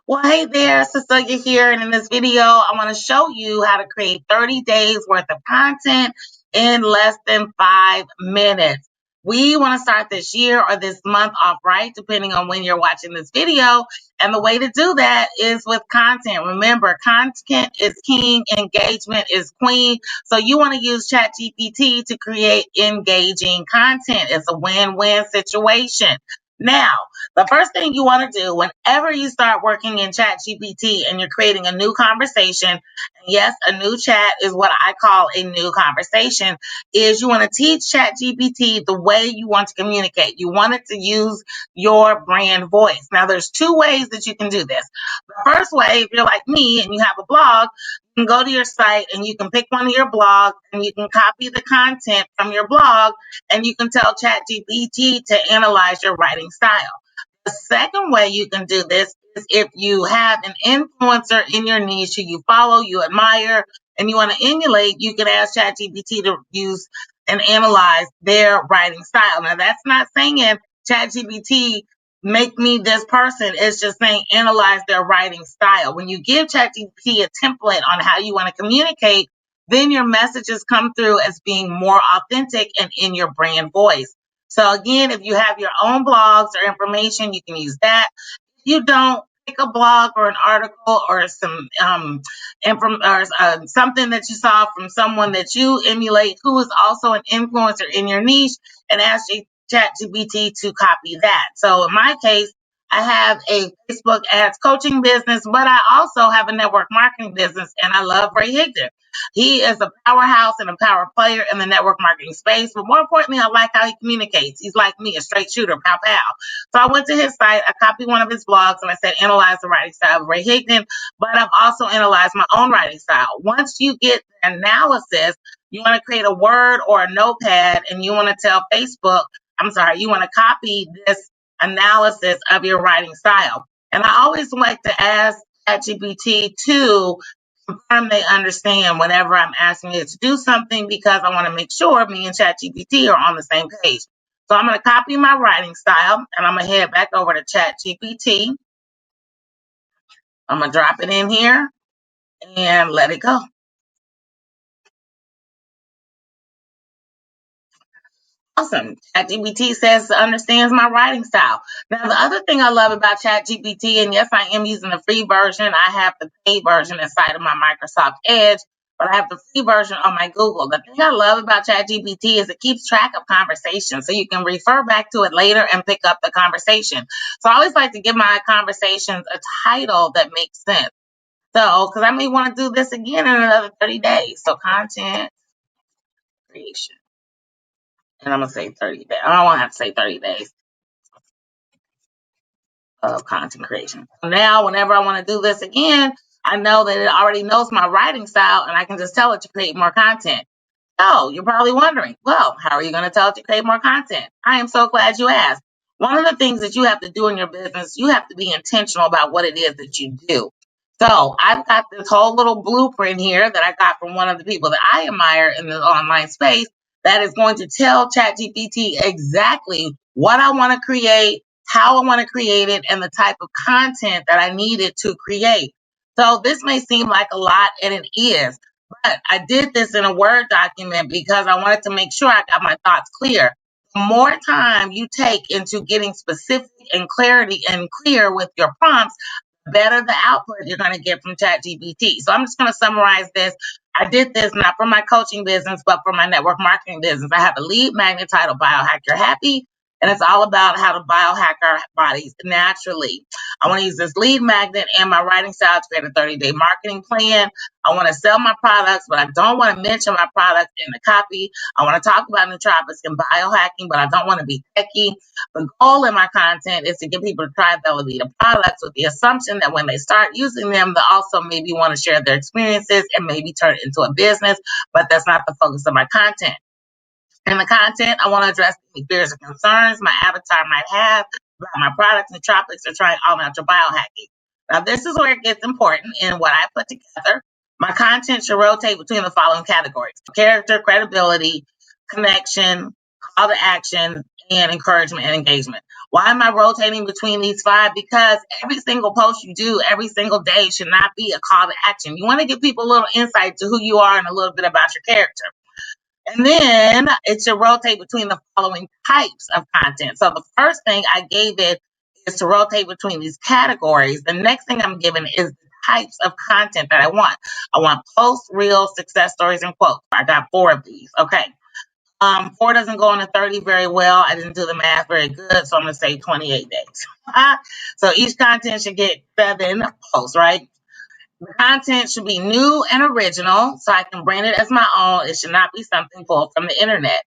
Well, hey there, Cecelia here, and in this video, I want to show you how to create 30 days worth of content in less than 5 minutes. We want to start this year or this month off right, depending on when you're watching this video. And the way to do that is with content. Remember, content is king, engagement is queen. So you want to use ChatGPT to create engaging content. It's a win-win situation. Now, the first thing you want to do whenever you start working in ChatGPT and you're creating a new conversation, and yes, a new chat is what I call a new conversation, is you want to teach ChatGPT the way you want to communicate. You want it to use your brand voice. Now, there's two ways that you can do this. The first way, if you're like me and you have a blog, you can go to your site and you can pick one of your blogs and you can copy the content from your blog and you can tell ChatGPT to analyze your writing style. The second way you can do this is if you have an influencer in your niche who you follow, you admire, and you want to emulate, you can ask ChatGPT to use and analyze their writing style. Now, that's not saying ChatGPT make me this person. It's just saying analyze their writing style. When you give ChatGPT a template on how you want to communicate, then your messages come through as being more authentic and in your brand voice. So again, if you have your own blogs or information, you can use that. If you don't, pick a blog or an article or some something that you saw from someone that you emulate who is also an influencer in your niche and ask ChatGPT to copy that. So in my case, I have a Facebook ads coaching business, but I also have a network marketing business, and I love Ray Higdon. He is a powerhouse and a power player in the network marketing space. But more importantly, I like how he communicates. He's like me, a straight shooter, pow pow. So I went to his site, I copied one of his blogs, and I said, analyze the writing style of Ray Higdon. But I've also analyzed my own writing style. Once you get the analysis, you want to create a Word or a notepad, and you want to tell Facebook, you want to copy this analysis of your writing style. And I always like to ask ChatGPT to confirm they understand whenever I'm asking it to do something because I want to make sure me and ChatGPT are on the same page. So I'm going to copy my writing style and I'm going to head back over to ChatGPT. I'm going to drop it in here and let it go. Awesome. ChatGPT says it understands my writing style. Now, the other thing I love about ChatGPT, and yes, I am using the free version. I have the paid version inside of my Microsoft Edge, but I have the free version on my Google. The thing I love about ChatGPT is it keeps track of conversations, so you can refer back to it later and pick up the conversation. So I always like to give my conversations a title that makes sense. So, because I may want to do this again in another 30 days. So, content creation. And I'm going to say 30 days. I don't want to have to say 30 days of content creation. So now, whenever I want to do this again, I know that it already knows my writing style and I can just tell it to create more content. Oh, you're probably wondering, well, how are you going to tell it to create more content? I am so glad you asked. One of the things that you have to do in your business, you have to be intentional about what it is that you do. So I've got this whole little blueprint here that I got from one of the people that I admire in the online space that is going to tell ChatGPT exactly what I want to create, how I want to create it, and the type of content that I needed to create. So this may seem like a lot, and it is. But I did this in a Word document because I wanted to make sure I got my thoughts clear. The more time you take into getting specific and clarity and clear with your prompts, the better the output you're going to get from ChatGPT. So I'm just going to summarize this. I did this not for my coaching business, but for my network marketing business. I have a lead magnet titled Biohack Your Happy, and it's all about how to biohack our bodies naturally. I want to use this lead magnet and my writing style to create a 30-day marketing plan. I want to sell my products, but I don't want to mention my product in the copy. I want to talk about nootropics and biohacking, but I don't want to be techy. The goal in my content is to get people to try Velveeta products with the assumption that when they start using them, they'll also maybe want to share their experiences and maybe turn it into a business, but that's not the focus of my content. In the content, I want to address any fears or concerns my avatar might have about my products, nootropics, or trying all natural biohacking. Now, this is where it gets important in what I put together. My content should rotate between the following categories: character, credibility, connection, call to action, and encouragement and engagement. Why am I rotating between these 5? Because every single post you do every single day should not be a call to action. You want to give people a little insight to who you are and a little bit about your character. And then it should rotate between the following types of content. So the first thing I gave it is to rotate between these categories. The next thing I'm giving is the types of content that I want. I want posts, reels, success stories, and quotes. I got 4 of these. Okay. 4 doesn't go into 30 very well. I didn't do the math very good, so I'm going to say 28 days. So each content should get 7 posts, right? The content should be new and original, so I can brand it as my own. It should not be something pulled from the internet.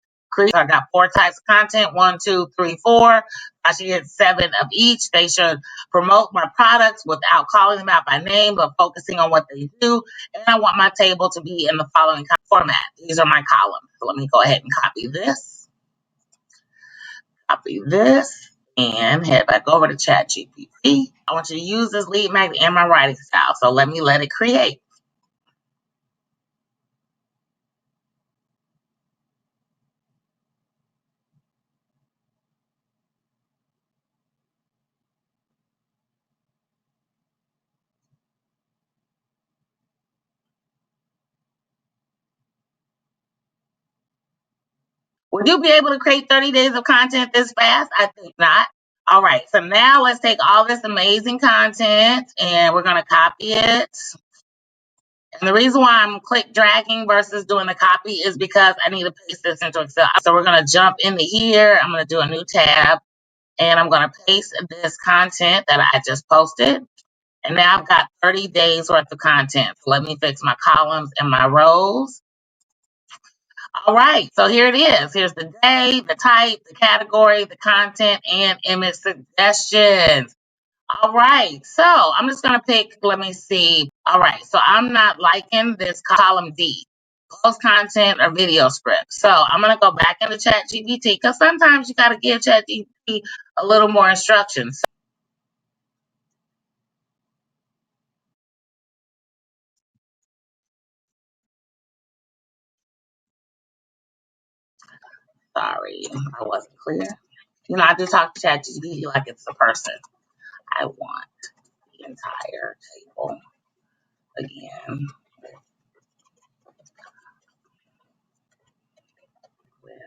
I got 4 types of content, 1, 2, 3, 4. I should get 7 of each. They should promote my products without calling them out by name, but focusing on what they do. And I want my table to be in the following format. These are my columns. So let me go ahead and copy this, and head back over to ChatGPT. I want you to use this lead magnet in my writing style. So let it create. Would you be able to create 30 days of content this fast? I think not. All right, so now let's take all this amazing content and we're going to copy it. And the reason why I'm click dragging versus doing the copy is because I need to paste this into Excel. So we're going to jump into here. I'm going to do a new tab and I'm going to paste this content that I just posted. And now I've got 30 days worth of content. So let me fix my columns and my rows. All right, so here it is. Here's the day, the type, the category, the content, and image suggestions. All right, so I'm just going to pick, let me see. All right, so I'm not liking this column D, post content or video script. So I'm going to go back into ChatGPT because sometimes you got to give ChatGPT a little more instructions. Sorry, I wasn't clear. I do talk to ChatGPT like it's a person. I want the entire table again with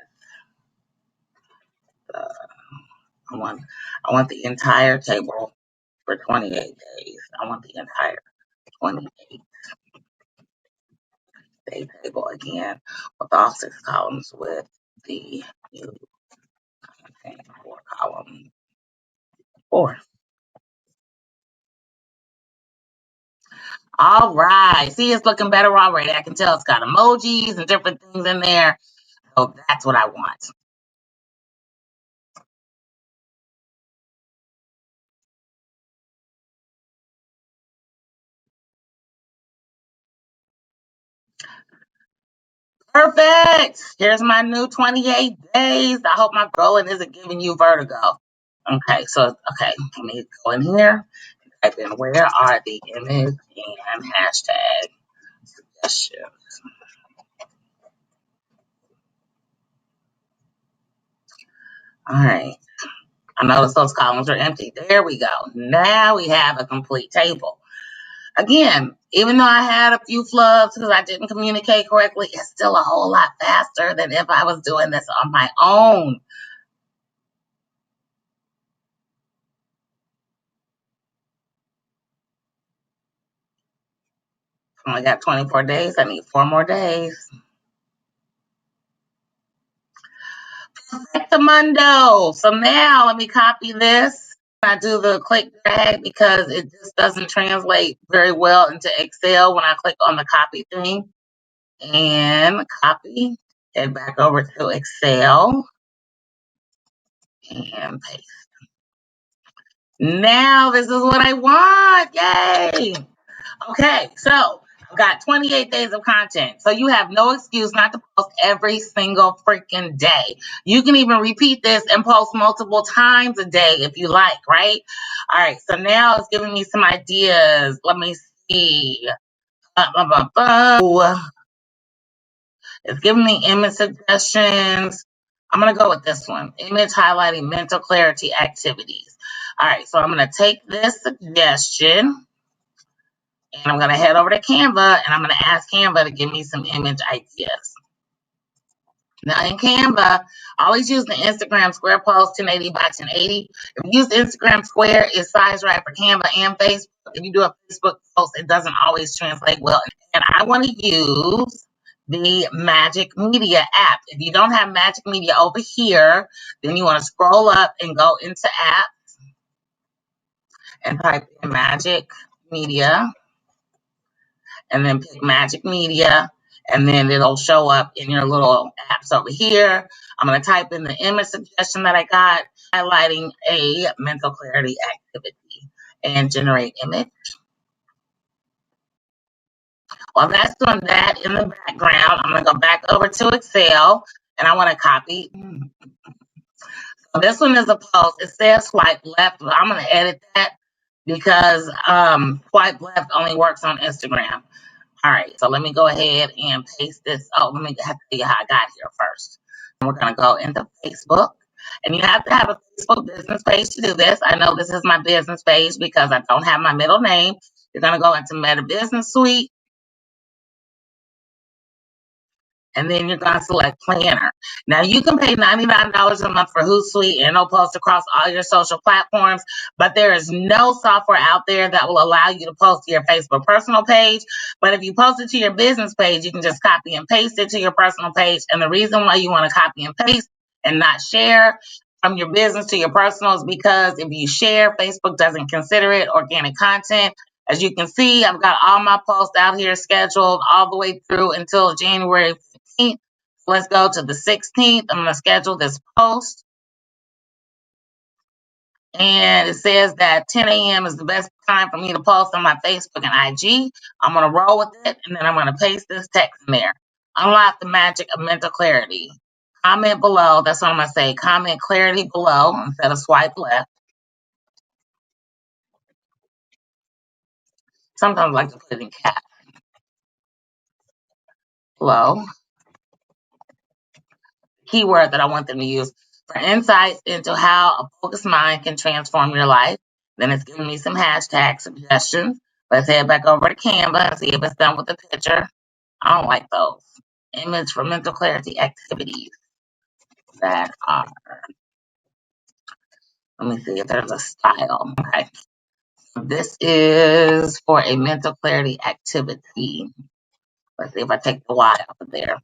the I want the entire table for 28 days. I want the entire 28-day table again with all 6 columns with the new content for column 4. All right. See, it's looking better already. I can tell it's got emojis and different things in there. So that's what I want. Perfect. Here's my new 28 days. I hope my scrolling isn't giving you vertigo. Okay, let me go in here, type in where are the image and hashtag suggestions. All right. I notice those columns are empty. There we go. Now we have a complete table. Again, even though I had a few flubs because I didn't communicate correctly, it's still a whole lot faster than if I was doing this on my own. I only got 24 days. I need 4 more days. Perfectamundo. So now let me copy this. I do the click drag because it just doesn't translate very well into Excel when I click on the copy thing. And copy, head back over to Excel and paste. Now this is what I want. Yay! Okay, so I've got 28 days of content. So you have no excuse not to post every single freaking day. You can even repeat this and post multiple times a day if you like, right? All right, so now it's giving me some ideas. Let me see. It's giving me image suggestions. I'm going to go with this one, image highlighting mental clarity activities. All right, so I'm going to take this suggestion and I'm going to head over to Canva and I'm going to ask Canva to give me some image ideas. Now in Canva, always use the Instagram Square Post 1080 by 1080. If you use Instagram Square, it's size right for Canva and Facebook. If you do a Facebook post, it doesn't always translate well. And I want to use the Magic Media app. If you don't have Magic Media over here, then you want to scroll up and go into app and type in Magic Media and then pick Magic Media, and then it'll show up in your little apps over here. I'm going to type in the image suggestion that I got, highlighting a mental clarity activity, and generate image. While that's doing that in the background, I'm going to go back over to Excel, and I want to copy. So this one is a post. It says swipe left, but I'm going to edit that because swipe left only works on Instagram. All right, so let me go ahead and paste this. Oh, let me have to tell you how I got here first. And we're going to go into Facebook. And you have to have a Facebook business page to do this. I know this is my business page because I don't have my middle name. You're going to go into Meta Business Suite. And then you're going to select Planner. Now, you can pay $99 a month for Hootsuite and it'll post across all your social platforms, but there is no software out there that will allow you to post to your Facebook personal page. But if you post it to your business page, you can just copy and paste it to your personal page. And the reason why you want to copy and paste and not share from your business to your personal is because if you share, Facebook doesn't consider it organic content. As you can see, I've got all my posts out here scheduled all the way through until January 15th. Let's go to the 16th. I'm going to schedule this post. And it says that 10 a.m. is the best time for me to post on my Facebook and IG. I'm going to roll with it, and then I'm going to paste this text in there. Unlock the magic of mental clarity. Comment below. That's what I'm going to say. Comment clarity below instead of swipe left. Sometimes I like to put it in caps. Below. Keyword that I want them to use for insights into how a focused mind can transform your life. Then it's giving me some hashtag suggestions. Let's head back over to Canva and see if it's done with the picture. I don't like those. Image for mental clarity activities that are, let me see if there's a style. Okay. This is for a mental clarity activity. Let's see if I take the Y off of there.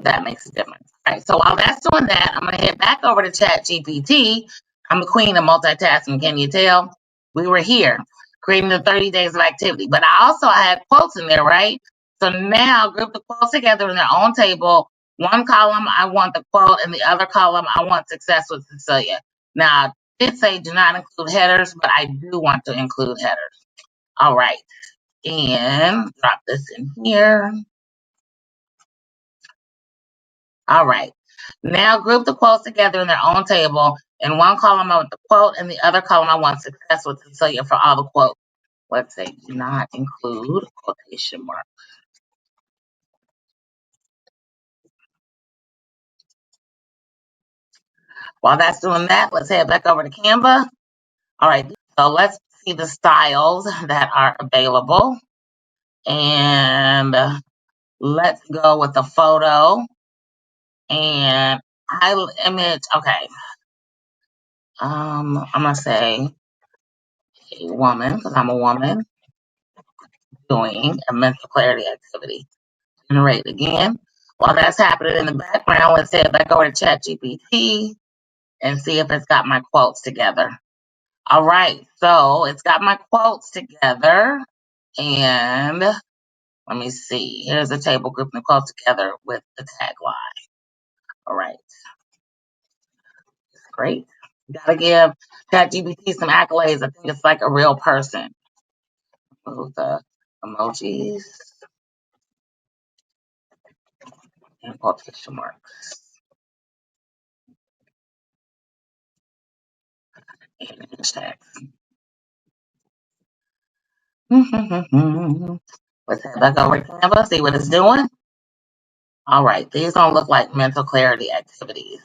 That makes a difference. All right, so while that's doing that, I'm going to head back over to ChatGPT. I'm the queen of multitasking, can you tell? We were here creating the 30 days of activity, but I also had quotes in there, right? So now group the quotes together in their own table. One column, I want the quote, and the other column, I want success with Cecelia. Now, I did say do not include headers, but I do want to include headers. All right, and drop this in here. All right. Now group the quotes together in their own table. In one column, I want the quote, and the other column, I want success with Cecelia for all the quotes. Let's say do not include quotation mark. While that's doing that, let's head back over to Canva. All right. So let's see the styles that are available. And let's go with the photo and image. Okay. I'm going to say a woman because I'm a woman doing a mental clarity activity. Generate again. While that's happening in the background, let's head back over to ChatGPT and see if it's got my quotes together. All right, so it's got my quotes together. And let me see. Here's a table grouping the quotes together with the tagline. All right, great. Gotta give ChatGPT some accolades. I think it's like a real person. Move the emojis and quotation marks. And hashtags. Let's head back over to Canva, see what it's doing. All right, these don't look like mental clarity activities.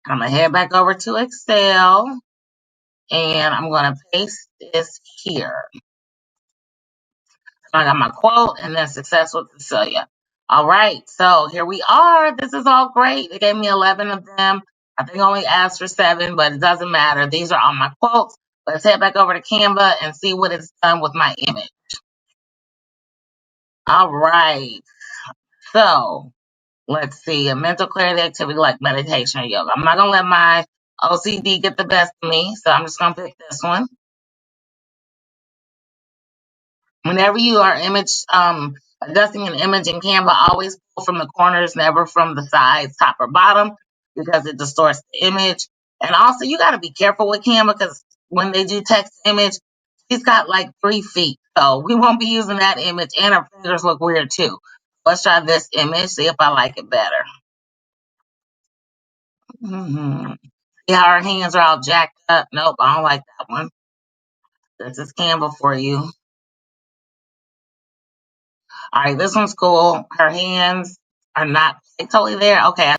I'm going to head back over to Excel and I'm going to paste this here. I got my quote and then success with Cecelia. All right, so here we are. This is all great. They gave me 11 of them. I think I only asked for 7, but it doesn't matter. These are all my quotes. Let's head back over to Canva and see what it's done with my image. All right, so let's see. A mental clarity activity like meditation or yoga. I'm not going to let my OCD get the best of me, so I'm just going to pick this one. Whenever you are adjusting an image in Canva, always pull from the corners, never from the sides, top or bottom, because it distorts the image. And also, you got to be careful with Canva because when they do text to image, she's got like 3 feet. So we won't be using that image, and her fingers look weird too. Let's try this image, see if I like it better. See how her hands are all jacked up? Nope, I don't like that one. This is Canva for you. All right, this one's cool. Her hands are not totally there. Okay,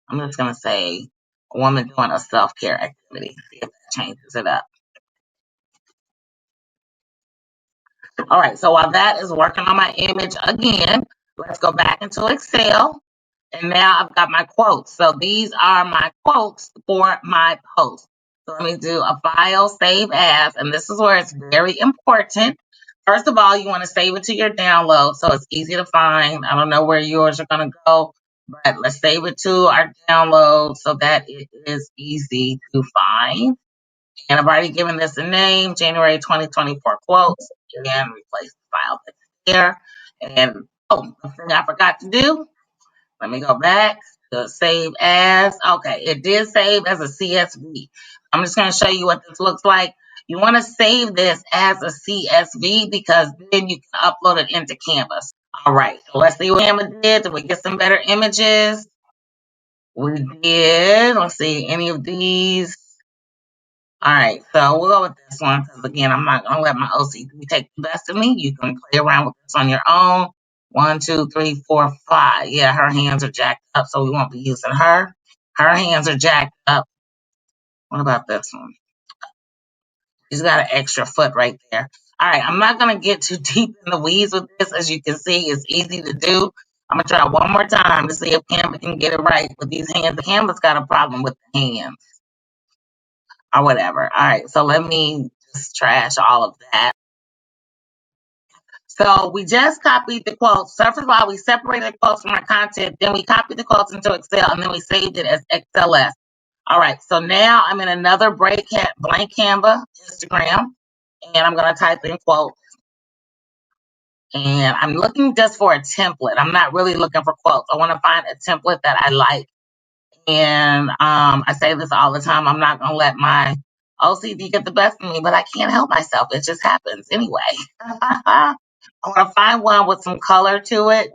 I'm just going to say a woman doing a self-care activity. See if that changes it up. All right, so while that is working on my image again, let's go back into Excel. And now I've got my quotes. So these are my quotes for my post. So let me do a file, save as, and this is where it's very important. First of all, you want to save it to your download so it's easy to find. I don't know where yours are going to go, but let's save it to our download so that it is easy to find. And I've already given this a name, January 2024 quotes. Again, replace the file that's there. And the thing I forgot to do, let me go back to save as. Okay, it did save as a CSV. I'm just going to show you what this looks like. You want to save this as a CSV because then you can upload it into Canvas. All right, so let's see what Canva did. Did we get some better images? We did. Let's see, any of these? All right, so we'll go with this one because, again, I'm not going to let my OCD take the best of me. You can play around with this on your own. 1, 2, 3, 4, 5. Yeah, her hands are jacked up, so we won't be using her. Her hands are jacked up. What about this one? She's got an extra foot right there. All right, I'm not going to get too deep in the weeds with this. As you can see, it's easy to do. I'm going to try one more time to see if Canva can get it right with these hands. The Canva's got a problem with the hands or whatever. All right, so let me just trash all of that. So we just copied the quotes. So first of all, we separated the quotes from our content. Then we copied the quotes into Excel, and then we saved it as XLS. All right, so now I'm in another blank Canva Instagram, and I'm going to type in quotes. And I'm looking just for a template. I'm not really looking for quotes. I want to find a template that I like. And I say this all the time. I'm not going to let my OCD get the best of me, but I can't help myself. It just happens anyway. I want to find one with some color to it.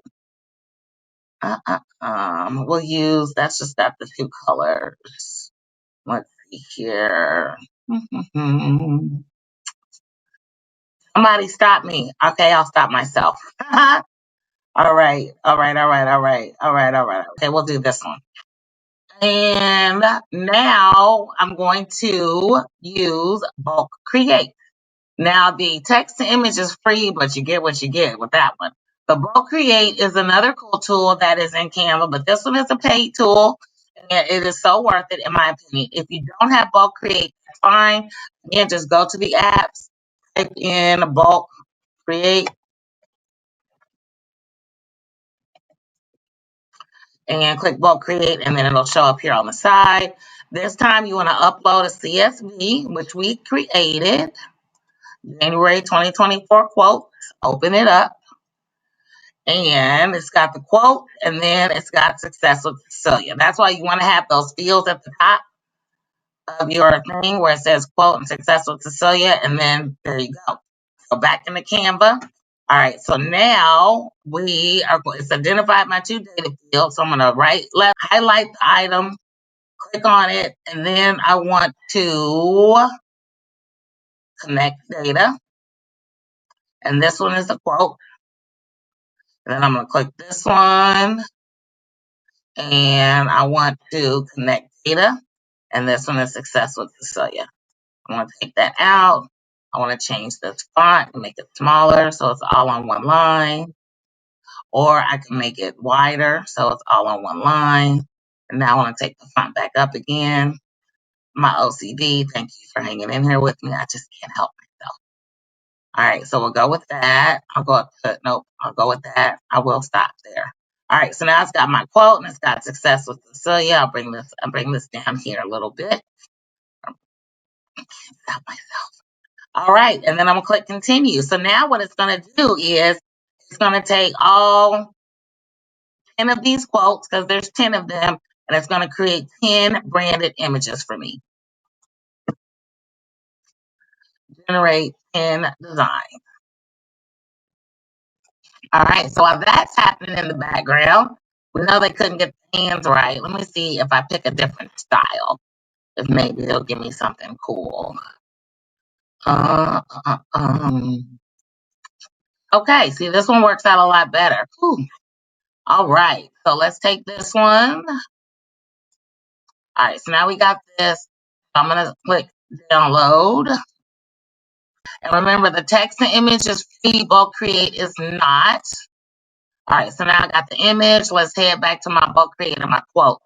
We'll use, that's just got the 2 colors. Let's see here. Somebody stop me. Okay, I'll stop myself. All right. Okay, we'll do this one. And now I'm going to use bulk create. Now the text to image is free, but you get what you get with that one. The bulk create is another cool tool that is in Canva, but this one is a paid tool. And it is so worth it, in my opinion. If you don't have bulk create, that's fine. Again, just go to the apps, type in bulk create, and click bulk create, and then it'll show up here on the side. This time you want to upload a CSV, which we created. January 2024 quote. Open it up. And it's got the quote, and then it's got success with Cecelia. That's why you want to have those fields at the top of your thing where it says quote and success with Cecelia, and then there you go. So back into Canva. All right, so now it's identified my 2 data fields. So I'm going to highlight the item, click on it, and then I want to connect data. And this one is the quote. And then I'm going to click this one. And I want to connect data. And this one is Success with Cecelia. I want to take that out. I want to change this font and make it smaller so it's all on one line. Or I can make it wider so it's all on one line. And now I want to take the font back up again. My OCD, thank you for hanging in here with me. I just can't help myself. All right, so we'll go with that. I'll go up to, nope, I'll go with that. I will stop there. All right, so now it's got my quote and it's got Success with Cecelia. I'll bring this down here a little bit. Stop myself. All right, and then I'm gonna click continue. So now what it's gonna do is it's gonna take all 10 of these quotes, because there's 10 of them, and it's gonna create 10 branded images for me. Generate 10 designs. All right, so while that's happening in the background, we know they couldn't get the hands right. Let me see if I pick a different style, if maybe they'll give me something cool. Okay, see, this one works out a lot better. Whew. All right, so let's take this one. All right, so now we got this. I'm going to click download. And remember, the text and image is free, bulk create is not. All right, so now I got the image. Let's head back to my bulk create and my quote.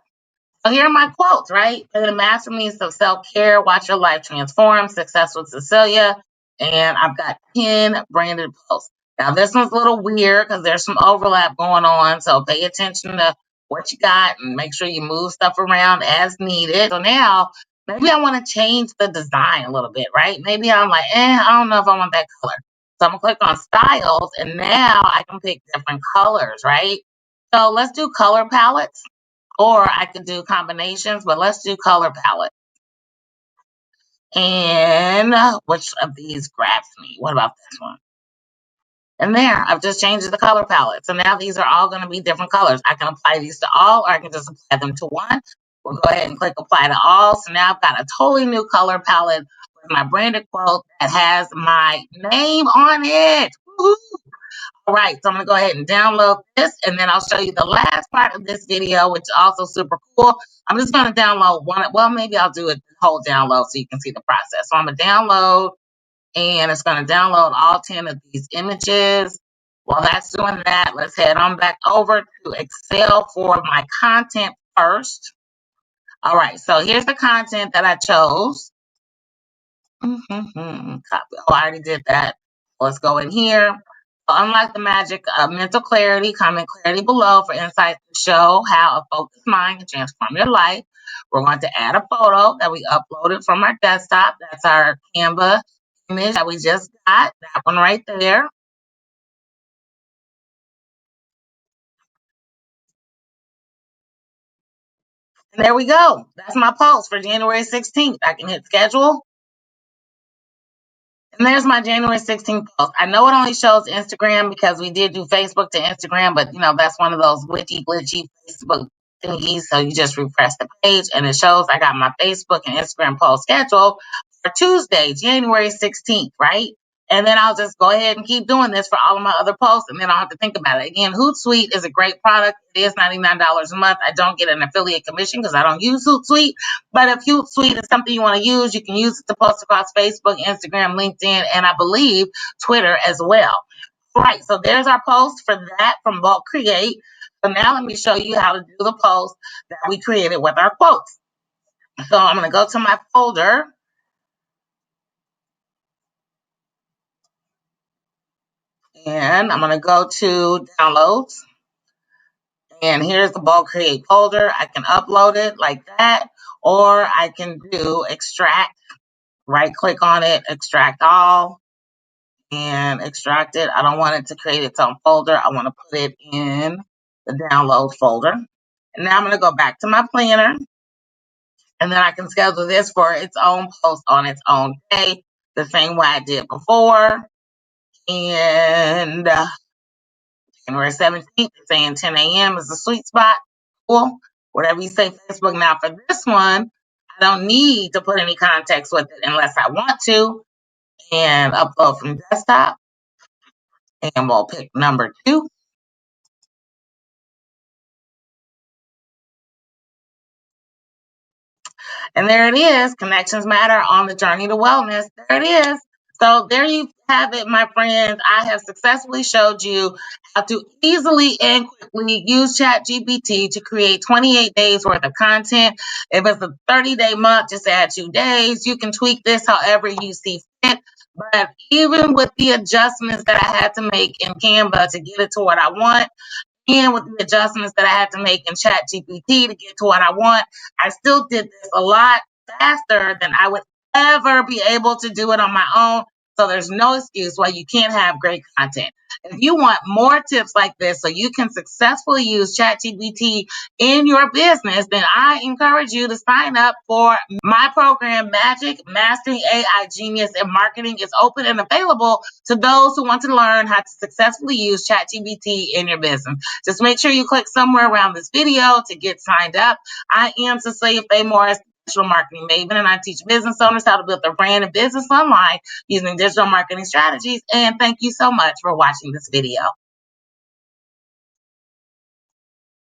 So here are my quotes, right? The master means of self-care, watch your life transform, Success with Cecelia, and I've got 10 branded posts. Now this one's a little weird because there's some overlap going on, so pay attention to what you got and make sure you move stuff around as needed. So now maybe I want to change the design a little bit, right? Maybe I'm like, I don't know if I want that color. So I'm gonna click on styles and now I can pick different colors, right? So let's do color palettes. Or I could do combinations, but let's do color palette. And which of these grabs me? What about this one? And there, I've just changed the color palette. So now these are all going to be different colors. I can apply these to all, or I can just apply them to one. We'll go ahead and click apply to all. So now I've got a totally new color palette with my branded quote that has my name on it. Woo-hoo. All right, so I'm going to go ahead and download this, and then I'll show you the last part of this video, which is also super cool. I'm just going to download one. Well, maybe I'll do a whole download so you can see the process. So I'm going to download, and it's going to download all 10 of these images. While that's doing that, let's head on back over to Excel for my content first. All right, so here's the content that I chose. Copy. Oh, I already did that. Let's go in here. Unlike the magic of mental clarity, comment clarity below for insights to show how a focused mind can transform your life. We're going to add a photo that we uploaded from our desktop. That's our Canva image that we just got. That one right there. And there we go. That's my post for January 16th. I can hit schedule. And there's my January 16th post. I know it only shows Instagram because we did do Facebook to Instagram, but that's one of those glitchy Facebook thingies. So you just refresh the page and it shows I got my Facebook and Instagram post scheduled for Tuesday, January 16th, right? And then I'll just go ahead and keep doing this for all of my other posts, and then I'll have to think about it. Again, Hootsuite is a great product. It is $99 a month. I don't get an affiliate commission because I don't use Hootsuite. But if Hootsuite is something you want to use, you can use it to post across Facebook, Instagram, LinkedIn, and I believe Twitter as well. All right, so there's our post for that from Bulk Create. So now let me show you how to do the post that we created with our quotes. So I'm going to go to my folder. And I'm going to go to downloads. And here's the bulk create folder. I can upload it like that, or I can do extract, right click on it, extract all, and extract it. I don't want it to create its own folder. I want to put it in the download folder. And now I'm going to go back to my planner, and then I can schedule this for its own post on its own day, the same way I did before. And January 17th, saying 10 a.m. is the sweet spot. Cool. Whatever you say, Facebook. Now, for this one, I don't need to put any context with it unless I want to. And upload from desktop. And we'll pick number 2. And there it is. Connections matter on the journey to wellness. There it is. So there you have it, my friends. I have successfully showed you how to easily and quickly use ChatGPT to create 28 days worth of content. If it's a 30-day month, just add 2 days. You can tweak this however you see fit. But even with the adjustments that I had to make in Canva to get it to what I want, and with the adjustments that I had to make in ChatGPT to get to what I want, I still did this a lot faster than I would ever be able to do it on my own. So there's no excuse why you can't have great content. If you want more tips like this so you can successfully use ChatGPT in your business, then I encourage you to sign up for my program, Magic Mastering AI Genius in Marketing. Is open and available to those who want to learn how to successfully use ChatGPT in your business. Just make sure you click somewhere around this video to get signed up. I am Cecelia Morris, digital marketing maven, and I teach business owners how to build their brand and business online using digital marketing strategies. And thank you so much for watching this video.